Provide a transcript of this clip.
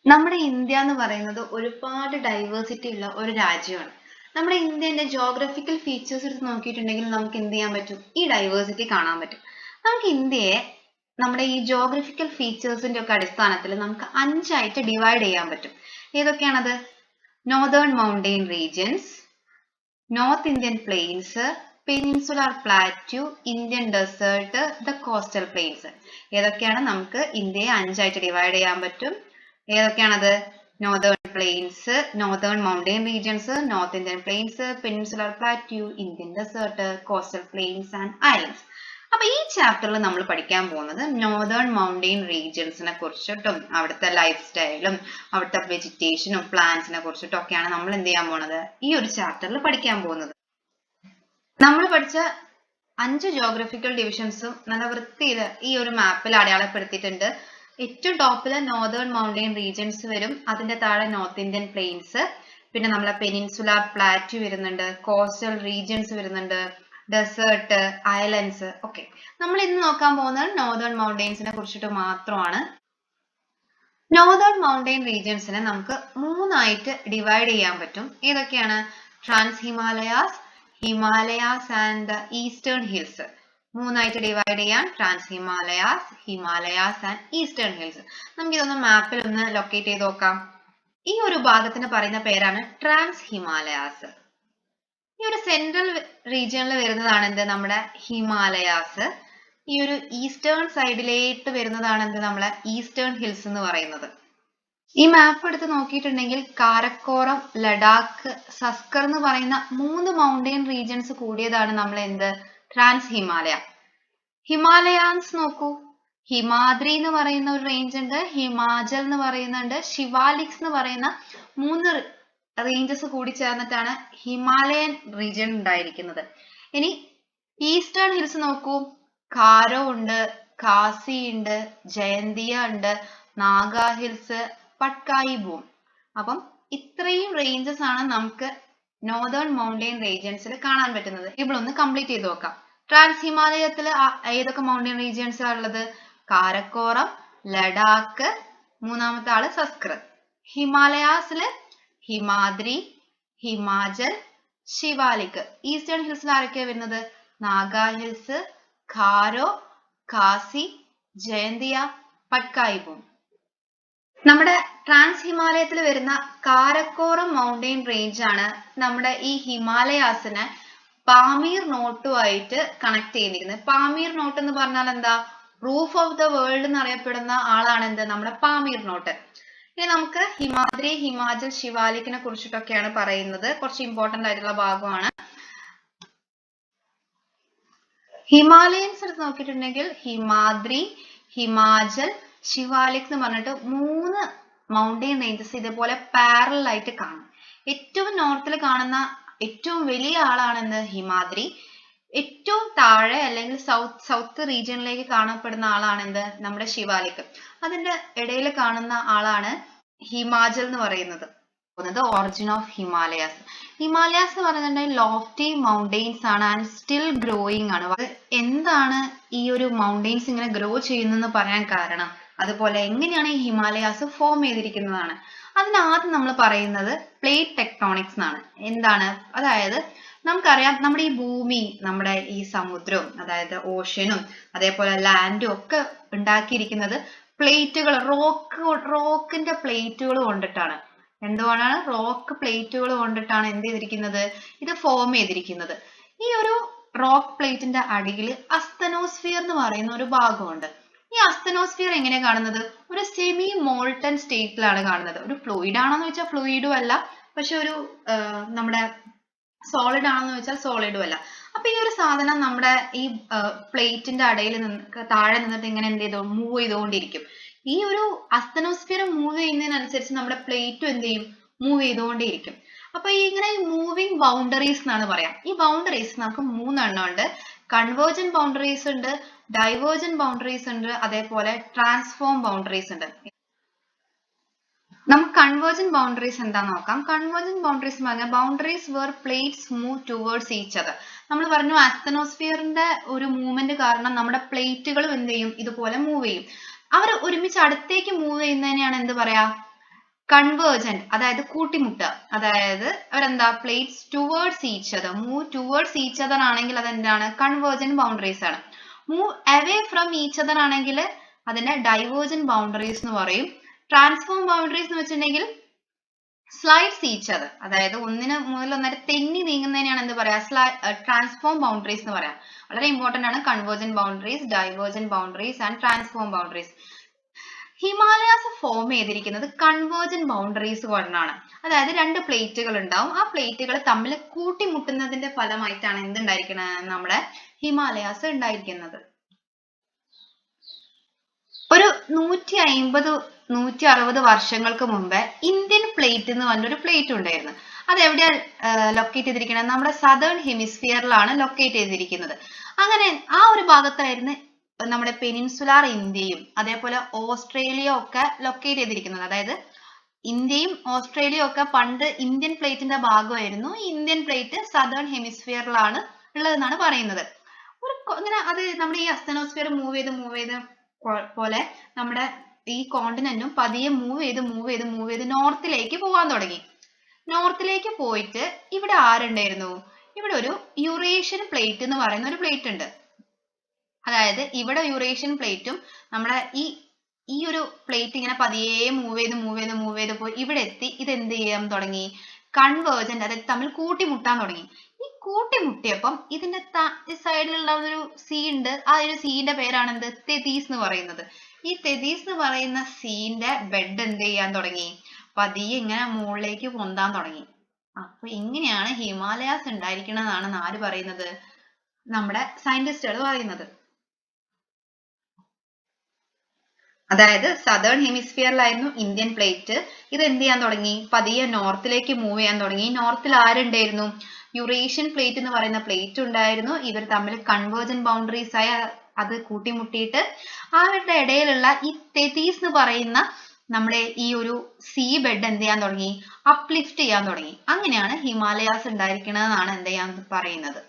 നമ്മുടെ ഇന്ത്യ എന്ന് പറയുന്നത് ഒരുപാട് ഡൈവേഴ്സിറ്റി ഉള്ള ഒരു രാജ്യമാണ്. നമ്മുടെ ഇന്ത്യന്റെ ജോഗ്രഫിക്കൽ ഫീച്ചേഴ്സ് എടുത്ത് നോക്കിയിട്ടുണ്ടെങ്കിൽ നമുക്ക് എന്ത് ചെയ്യാൻ പറ്റും? ഈ ഡൈവേഴ്സിറ്റി കാണാൻ പറ്റും. നമുക്ക് ഇന്ത്യയെ നമ്മുടെ ഈ ജോഗ്രഫിക്കൽ ഫീച്ചേഴ്സിന്റെ ഒക്കെ അടിസ്ഥാനത്തിൽ നമുക്ക് 5ആയിട്ട് ഡിവൈഡ് ചെയ്യാൻ പറ്റും. ഏതൊക്കെയാണത്? Northern mountain regions, north Indian plains, peninsular plateau, Indian desert, the coastal plains. ഏതൊക്കെയാണ്? നമുക്ക് ഇന്ത്യയെ 5ആയിട്ട് ഡിവൈഡ് ചെയ്യാൻ പറ്റും. ഏതൊക്കെയാണത്? Northern plains, northern mountain regions, north Indian plains, peninsular plateau, Indian desert, coastal plains and islands. അപ്പൊ ഈ ചാപ്റ്ററിൽ നമ്മൾ പഠിക്കാൻ പോകുന്നത് നോർത്തേൺ മൗണ്ടെയിൻ റീജിയൻസിനെ കുറിച്ചിട്ടും അവിടുത്തെ ലൈഫ് സ്റ്റൈലും അവിടുത്തെ വെജിറ്റേഷനും പ്ലാന്റ്സിനെ കുറിച്ചിട്ടും ഒക്കെയാണ് നമ്മൾ എന്ത് ചെയ്യാൻ പോകുന്നത്? ഈ ഒരു ചാപ്റ്ററിൽ പഠിക്കാൻ പോകുന്നത്. നമ്മൾ പഠിച്ച 5 ജോഗ്രഫിക്കൽ ഡിവിഷൻസും നല്ല വൃത്തിയിൽ ഈ ഒരു മാപ്പിൽ അടയാളപ്പെടുത്തിയിട്ടുണ്ട്. ഏറ്റവും ടോപ്പിൽ നോർത്തേൺ മൗണ്ടെയിൻ റീജിയൻസ് വരും, അതിന്റെ താഴെ നോർത്ത് ഇന്ത്യൻ പ്ലെയിൻസ്, പിന്നെ നമ്മളെ പെനിൻസുലാർ പ്ലാറ്റ്യൂ വരുന്നുണ്ട്, കോസ്റ്റൽ റീജിയൻസ് വരുന്നുണ്ട്, ഡെസേർട്ട്, ഐലൻഡ്സ്. ഓക്കെ, നമ്മൾ ഇന്ന് നോക്കാൻ പോകുന്നത് നോർത്തേൺ മൗണ്ടെയിൻസിനെ കുറിച്ചിട്ട് മാത്രമാണ്. നോർത്തേൺ മൗണ്ടെയിൻ റീജിയൻസിനെ നമുക്ക് 3ആയിട്ട് ഡിവൈഡ് ചെയ്യാൻ പറ്റും. ഏതൊക്കെയാണ്? Trans Himalayas, Himalayas and eastern hills. 3ആയിട്ട് ഡിവൈഡ് ചെയ്യാൻ. Trans Himalayas, Himalayas and eastern hills. നമുക്ക് ഇതൊന്ന് മാപ്പിൽ ഒന്ന് ലൊക്കേറ്റ് ചെയ്ത് നോക്കാം. ഈ ഒരു ഭാഗത്തിന് പറയുന്ന പേരാണ് ട്രാൻസ് ഹിമാലയാസ്. ഈ ഒരു സെൻട്രൽ റീജിയനിൽ വരുന്നതാണ് എന്ത്? നമ്മുടെ ഹിമാലയാസ്. ഈ ഒരു ഈസ്റ്റേൺ സൈഡിലേക്ക് വരുന്നതാണ് എന്ത്? നമ്മളെ ഈസ്റ്റേൺ ഹിൽസ് എന്ന് പറയുന്നത്. ഈ മാപ്പ് എടുത്ത് നോക്കിയിട്ടുണ്ടെങ്കിൽ കാരക്കോറം, ലഡാക്ക്, സസ്കർ എന്ന് പറയുന്ന 3 മൗണ്ടെയിൻ റീജിയൻസ് കൂടിയതാണ് നമ്മൾ എന്ത്? ട്രാൻസ് ഹിമാലയ. ഹിമാലയാൻസ് നോക്കൂ, ഹിമാദ്രി എന്ന് പറയുന്ന ഒരു റേഞ്ച് ഉണ്ട്, ഹിമാചൽ എന്ന് പറയുന്നുണ്ട്, ശിവാലിക്സ് എന്ന് പറയുന്ന 3 റേഞ്ചസ് കൂടി ചേർന്നിട്ടാണ് ഹിമാലയൻ റീജിയൻ ഉണ്ടായിരിക്കുന്നത്. ഇനി ഈസ്റ്റേൺ ഹിൽസ് നോക്കൂ, കാരോ ഉണ്ട്, ഖാസി ഉണ്ട്, ജയന്തിയ ഉണ്ട്, നാഗ ഹിൽസ്, പട്കായി ബൂം. അപ്പം ഇത്രയും റേഞ്ചസ് ആണ് നമുക്ക് നോർത്തേൺ മൗണ്ടെയിൻ റീജിയൻസിൽ കാണാൻ പറ്റുന്നത്. ഇവിടൊന്ന് കംപ്ലീറ്റ് ചെയ്ത് നോക്കാം. ട്രാൻസ് ഹിമാലയത്തിൽ ഏതൊക്കെ മൗണ്ടെയിൻ റീജിയൻസ് ആണ് ഉള്ളത്? കാരക്കോറം, ലഡാക്ക്, മൂന്നാമത്തെ ആള് സസ്കർ. ഹിമാലയാസില് ഹിമാദ്രി, ഹിമാചൽ, ശിവാലിക്. ഈസ്റ്റേൺ ഹിൽസിൽ ആരൊക്കെയാ വരുന്നത്? നാഗ ഹിൽസ്, ഖാരോ, ഖാസി, ജയന്തിയ, പട്കായി ബൂം. നമ്മുടെ ട്രാൻസ് ഹിമാലയത്തിൽ വരുന്ന കാരക്കോറം മൗണ്ടെയിൻ റേഞ്ച് ആണ് നമ്മുടെ ഈ ഹിമാലയാസിനെ പാമീർ നോട്ടുമായിട്ട് കണക്ട് ചെയ്തിരിക്കുന്നത്. പാമീർ നോട്ട് എന്ന് പറഞ്ഞാൽ എന്താ? റൂഫ് ഓഫ് ദ വേൾഡ് എന്നറിയപ്പെടുന്ന ആളാണ് എന്ത്? നമ്മുടെ പാമീർ നോട്ട്. ഇനി നമുക്ക് ഹിമാദ്രി, ഹിമാചൽ, ശിവാലിക്കിനെ കുറിച്ചിട്ടൊക്കെയാണ് പറയുന്നത്. കുറച്ച് ഇമ്പോർട്ടന്റ് ആയിട്ടുള്ള ഭാഗമാണ്. ഹിമാലയൻസ് എടുത്ത് നോക്കിയിട്ടുണ്ടെങ്കിൽ ഹിമാദ്രി, ഹിമാചൽ, ശിവാലിക് എന്ന് പറഞ്ഞിട്ട് 3 മൗണ്ടെയിൻ റേഞ്ചസ് ഇതേപോലെ പാരലൽ ആയിട്ട് കാണും. ഏറ്റവും നോർത്തിൽ കാണുന്ന ഏറ്റവും വലിയ ആളാണ് എന്ത്? ഹിമാദ്രി. ഏറ്റവും താഴെ അല്ലെങ്കിൽ സൗത്ത് റീജിയനിലേക്ക് കാണപ്പെടുന്ന ആളാണ് എന്ത്? നമ്മുടെ ശിവാലിക്. അതിന്റെ ഇടയിൽ കാണുന്ന ആളാണ് ഹിമാചൽ എന്ന് പറയുന്നത്. origin of Himalayas. ഹിമാലയാസ് എന്ന് പറയുന്നത് ലോഫ്റ്റി മൗണ്ടെയിൻസ് ആണ് ആൻഡ് സ്റ്റിൽ ഗ്രോയിങ് ആണ്. എന്താണ് ഈ ഒരു മൗണ്ടെയിൻസ് ഇങ്ങനെ ഗ്രോ ചെയ്യുന്നതെന്ന് പറയാൻ കാരണം, അതുപോലെ എങ്ങനെയാണ് ഈ ഹിമാലയാസ് ഫോം ചെയ്തിരിക്കുന്നതാണ്. അതിനാദ്യം നമ്മൾ പറയുന്നത് പ്ലേറ്റ് ടെക്ടോണിക്സ് എന്നാണ്. എന്താണ്? അതായത് നമുക്കറിയാം നമ്മുടെ ഈ ഭൂമി, നമ്മുടെ ഈ സമുദ്രവും അതായത് ഓഷ്യനും അതേപോലെ ലാൻഡും ഒക്കെ ഉണ്ടാക്കിയിരിക്കുന്നത് പ്ലേറ്റുകൾ, റോക്കിന്റെ പ്ലേറ്റുകൾ കൊണ്ടിട്ടാണ്. എന്തുകൊണ്ടാണ്? റോക്ക് പ്ലേറ്റുകൾ കൊണ്ടിട്ടാണ് എന്ത് ചെയ്തിരിക്കുന്നത്? ഇത് ഫോം ചെയ്തിരിക്കുന്നത്. ഈ ഒരു റോക്ക് പ്ലേറ്റിന്റെ അടിയിൽ അസ്തനോസ്ഫിയർ എന്ന് പറയുന്ന ഒരു ഭാഗമുണ്ട്. ഈ അസ്തനോസ്ഫിയർ എങ്ങനെയാണ് കാണുന്നത്? ഒരു സെമി മോൾട്ടൺ സ്റ്റേറ്റിലാണ് കാണുന്നത്. ഒരു ഫ്ലൂയിഡ് ആണോന്ന് വെച്ചാൽ ഫ്ലൂയിഡും അല്ല, പക്ഷെ ഒരു നമ്മുടെ സോളിഡ് ആണെന്ന് വെച്ചാൽ സോളിഡും അല്ല. അപ്പൊ ഈ ഒരു സാധനം നമ്മുടെ ഈ പ്ലേറ്റിന്റെ അടയിൽ താഴെ നിന്നിട്ട് ഇങ്ങനെ എന്ത് ചെയ്തു? മൂവ് ചെയ്തുകൊണ്ടിരിക്കും. ഈ ഒരു അസ്തനോസ്ഫിയർ മൂവ് ചെയ്യുന്നതിനനുസരിച്ച് നമ്മുടെ പ്ലേറ്റും എന്ത് ചെയ്യും? മൂവ് ചെയ്തുകൊണ്ടേയിരിക്കും. അപ്പൊ ഇങ്ങനെ മൂവിങ് ബൗണ്ടറീസ് എന്നാണ് പറയാം. ഈ ബൗണ്ടറീസ് നമുക്ക് 3 എണ്ണം ഉണ്ട്. കൺവേർജന്റ് ബൗണ്ടറീസ് ഉണ്ട്, ഡൈവേർജന്റ് ബൗണ്ടറീസ് ഉണ്ട്, അതേപോലെ ട്രാൻസ്ഫോം ബൗണ്ടറീസ് ഉണ്ട്. നമുക്ക് കൺവേർജന്റ് ബൗണ്ടറീസ് എന്താന്ന് നോക്കാം. കൺവേർജന്റ് ബൗണ്ടറീസ് എന്ന് പറഞ്ഞാൽ boundaries where plates move towards each other. നമ്മൾ പറഞ്ഞു അസ്തനോസ്ഫിയറിന്റെ ഒരു മൂവ്മെന്റ് കാരണം നമ്മുടെ പ്ലേറ്റുകളും എന്ത് ചെയ്യും? ഇതുപോലെ മൂവ് ചെയ്യും. അവർ ഒരുമിച്ച് അടുത്തേക്ക് മൂവ് ചെയ്യുന്നതിനെയാണ് എന്ത് പറയാ? കൺവേർജന്റ് അതായത് കൂട്ടിമുട്ടുക, അതായത് അവരെന്താ plates towards each other, move towards each other ആണെങ്കിൽ അതെന്താണ് കൺവേർജന്റ് ബൗണ്ടറീസ് ആണ്. Move away from each other ആണെങ്കിൽ അതിനെ ഡൈവേർജന്റ് ബൗണ്ടറീസ് എന്ന് പറയും. ട്രാൻസ്ഫോം ബൗണ്ടറീസ് എന്ന് വെച്ചിട്ടുണ്ടെങ്കിൽ സ്ലൈഡ്സ് ഈച്ച് അതർ, അതായത് ഒന്നിന് മുതൽ ഒന്നര തെന്നി നീങ്ങുന്നതിനെയാണ് എന്ത് പറയാ ട്രാൻസ്ഫോം ബൗണ്ടറീസ് എന്ന് പറയാം. വളരെ ഇമ്പോർട്ടന്റ് ആണ് convergent boundaries, divergent boundaries and transform boundaries. Himalayas form ചെയ്തിരിക്കുന്നത് കൺവേർജന്റ് ബൗണ്ടറീസ് കൊണ്ടാണ്. അതായത് രണ്ട് പ്ലേറ്റുകൾ ഉണ്ടാവും, ആ പ്ലേറ്റുകൾ തമ്മിൽ കൂട്ടിമുട്ടുന്നതിന്റെ ഫലമായിട്ടാണ് എന്തുണ്ടായിരിക്കുന്നത് നമ്മുടെ ഹിമാലയാസ് ഉണ്ടായിരിക്കുന്നത്. ഒരു 150-160 വർഷങ്ങൾക്ക് മുമ്പേ ഇന്ത്യൻ പ്ലേറ്റ് എന്ന് പറഞ്ഞൊരു പ്ലേറ്റ് ഉണ്ടായിരുന്നു. അത് എവിടെയാണ് ലൊക്കേറ്റ് ചെയ്തിരിക്കുന്നത്? നമ്മുടെ സദേൺ ഹെമിസ്ഫിയറിലാണ് ലൊക്കേറ്റ് ചെയ്തിരിക്കുന്നത്. അങ്ങനെ ആ ഒരു ഭാഗത്തായിരുന്നു നമ്മുടെ പെനിൻസുലാർ ഇന്ത്യയും അതേപോലെ ഓസ്ട്രേലിയ ഒക്കെ ലൊക്കേറ്റ് ചെയ്തിരിക്കുന്നത്. അതായത് ഇന്ത്യയും ഓസ്ട്രേലിയയും ഒക്കെ പണ്ട് ഇന്ത്യൻ പ്ലേറ്റിന്റെ ഭാഗമായിരുന്നു. ഇന്ത്യൻ പ്ലേറ്റ് സദേൺ ഹെമിസ്ഫിയറിലാണ് ഉള്ളതെന്നാണ് പറയുന്നത്. ഇങ്ങനെ അത് നമ്മുടെ ഈ അസ്തനോസ്ഫിയർ മൂവ് ചെയ്ത് പോലെ നമ്മുടെ ഈ കോണ്ടിനെന്റും പതിയെ മൂവ് ചെയ്ത് നോർത്തിലേക്ക് പോകാൻ തുടങ്ങി. നോർത്തിലേക്ക് പോയിട്ട് ഇവിടെ ആരുണ്ടായിരുന്നു? ഇവിടെ ഒരു യുറേഷ്യൻ പ്ലേറ്റ് എന്ന് പറയുന്ന ഒരു പ്ലേറ്റ് ഉണ്ട്. അതായത് ഇവിടെ യുറേഷ്യൻ പ്ലേറ്റും നമ്മുടെ ഈ ഒരു പ്ലേറ്റ് ഇങ്ങനെ പതിയെ മൂവ് ചെയ്ത് പോയി ഇവിടെ എത്തി. ഇത് എന്ത് ചെയ്യാൻ തുടങ്ങി? കൺവേർജന്റ്, അതായത് തമ്മിൽ കൂട്ടിമുട്ടാൻ തുടങ്ങി. ഈ കൂട്ടിമുട്ടിയപ്പം ഇതിന്റെ സൈഡിലുള്ള ഒരു സീ ഉണ്ട്. ആ ഒരു സീന്റെ പേരാണ് എന്ത്? തെതീസ് എന്ന് പറയുന്നത്. ഈ തെതീസ് എന്ന് പറയുന്ന സീന്റെ ബെഡ് എന്ത് ചെയ്യാൻ തുടങ്ങി? പതിയെ ഇങ്ങനെ മുകളിലേക്ക് പൊന്താൻ തുടങ്ങി. അപ്പൊ ഇങ്ങനെയാണ് ഹിമാലയാസ് ഉണ്ടായിരിക്കണതാണ് ആര് പറയുന്നത്? നമ്മുടെ സയന്റിസ്റ്റുകൾ പറയുന്നത്. അതായത് സദേൺ ഹെമിസ്ഫിയറിലായിരുന്നു ഇന്ത്യൻ പ്ലേറ്റ്. ഇത് എന്ത് ചെയ്യാൻ തുടങ്ങി? പതിയെ നോർത്തിലേക്ക് മൂവ് ചെയ്യാൻ തുടങ്ങി. നോർത്തിൽ ആരുണ്ടായിരുന്നു? യുറേഷ്യൻ പ്ലേറ്റ് എന്ന് പറയുന്ന പ്ലേറ്റ് ഉണ്ടായിരുന്നു. ഇവർ തമ്മിൽ കൺവേർജന്റ് ബൗണ്ടറീസ് ആയി അത് കൂട്ടിമുട്ടിയിട്ട് അവരുടെ ഇടയിലുള്ള ഈ തെതീസ് എന്ന് പറയുന്ന നമ്മുടെ ഈ ഒരു സീ ബെഡ് എന്ത് ചെയ്യാൻ തുടങ്ങി? അപ്ലിഫ്റ്റ് ചെയ്യാൻ തുടങ്ങി. അങ്ങനെയാണ് ഹിമാലയാസ് ഉണ്ടായിരിക്കണതെന്നാണ് എന്ത് ചെയ്യാൻ പറയുന്നത്.